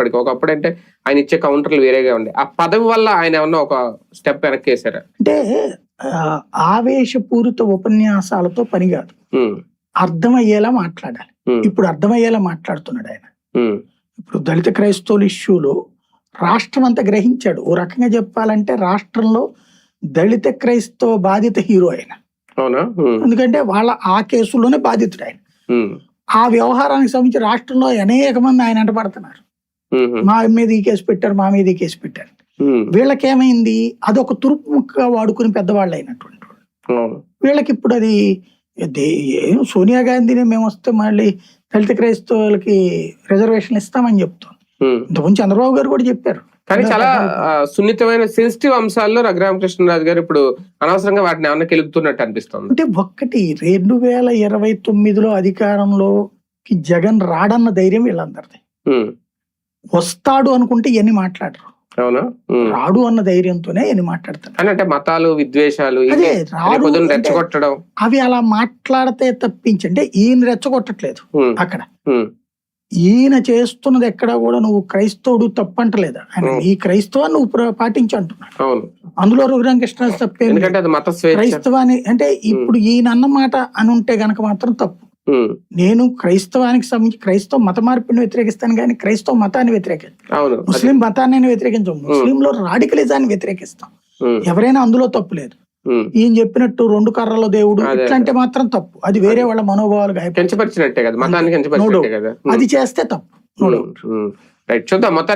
అప్పటికి. ఒకప్పుడు అంటే ఆయన ఇచ్చే కౌంటర్లు వేరేగా ఉండే. ఆ పదవి వల్ల ఆయన ఏమన్నా ఒక స్టెప్ వెనక్కి వేసారా? అంటే ఆవేశపూరిత ఉపన్యాసాలతో పని కాదు, అర్థమయ్యేలా మాట్లాడాలి. ఇప్పుడు అర్థమయ్యేలా మాట్లాడుతున్నాడు ఆయన. ఇప్పుడు దళిత క్రైస్తవుల ఇష్యూలో రాష్ట్రం అంతా గ్రహించాడు. ఓ రకంగా చెప్పాలంటే రాష్ట్రంలో దళిత క్రైస్తవ బాధిత హీరో ఆయన. ఎందుకంటే వాళ్ళ ఆ కేసులోనే బాధితుడు ఆయన. ఆ వ్యవహారానికి సంబంధించి రాష్ట్రంలో అనేక మంది ఆయన అంటపడుతున్నారు. మా మీద ఈ కేసు పెట్టారు, మా మీద ఈ కేసు పెట్టారు. వీళ్ళకేమైంది, అదొక తురుపు ముక్కగా వాడుకుని పెద్దవాళ్ళు అయినటువంటి వాళ్ళు. వీళ్ళకి ఇప్పుడు అది సోనియా గాంధీని మేము వస్తే మళ్ళీ దళిత క్రైస్తవులకి రిజర్వేషన్ ఇస్తామని చెప్తాం. ఇంతకుముందు చంద్రబాబు గారు కూడా చెప్పారు. కానీ చాలా సున్నితమైన సెన్సిటివ్ అంశాల్లో రఘురామకృష్ణరాజు గారు ఇప్పుడు అనవసరంగా వాటిని ఏమన్నా కెలుగుతున్నట్టు అనిపిస్తుంది. అంటే ఒక్కటి 2029లో అధికారంలోకి జగన్ రాడన్న ధైర్యం వీళ్ళందరిది. వస్తాడు అనుకుంటే ఇవన్నీ మాట్లాడరు. అవునా? రాడు అన్న ధైర్యంతోనే ఎన్ని మాట్లాడతారు. అంటే మతాలు, విద్వేషాలు, రెచ్చగొట్టడం అవి అలా మాట్లాడితే తప్పించంటే ఈయన రెచ్చగొట్టట్లేదు. అక్కడ ఈయన చేస్తున్నది ఎక్కడ కూడా నువ్వు క్రైస్తవుడు తప్పంటలేదా, ఈ క్రైస్తవాన్ని నువ్వు పాటించి అంటున్నాడు. అందులో రఘురామకృష్ణరాజు తప్పేమి. క్రైస్తవాన్ని అంటే ఇప్పుడు ఈయన అన్నమాట అని ఉంటే గనక మాత్రం తప్పు. నేను క్రైస్తవానికి సంబంధించి క్రైస్తవ మత మార్పిడిని వ్యతిరేకిస్తాను కానీ క్రైస్తవ మతాన్ని వ్యతిరేకిస్తాను. ముస్లిం మతాన్ని వ్యతిరేకించాం, ముస్లింలో రాడికలిజాన్ని వ్యతిరేకిస్తాం. ఎవరైనా అందులో తప్పు లేదు. ఈయన చెప్పినట్టు 2 కర్రల దేవుడు ఇట్లాంటి మాత్రం తప్పు. అది వేరే వాళ్ళ మనోభావాలు కించపరిచినట్టే కదా, మతాన్ని కించపరిచినట్టే కదా. అది చేస్తే తప్పు. చూద్దాం మొత్తం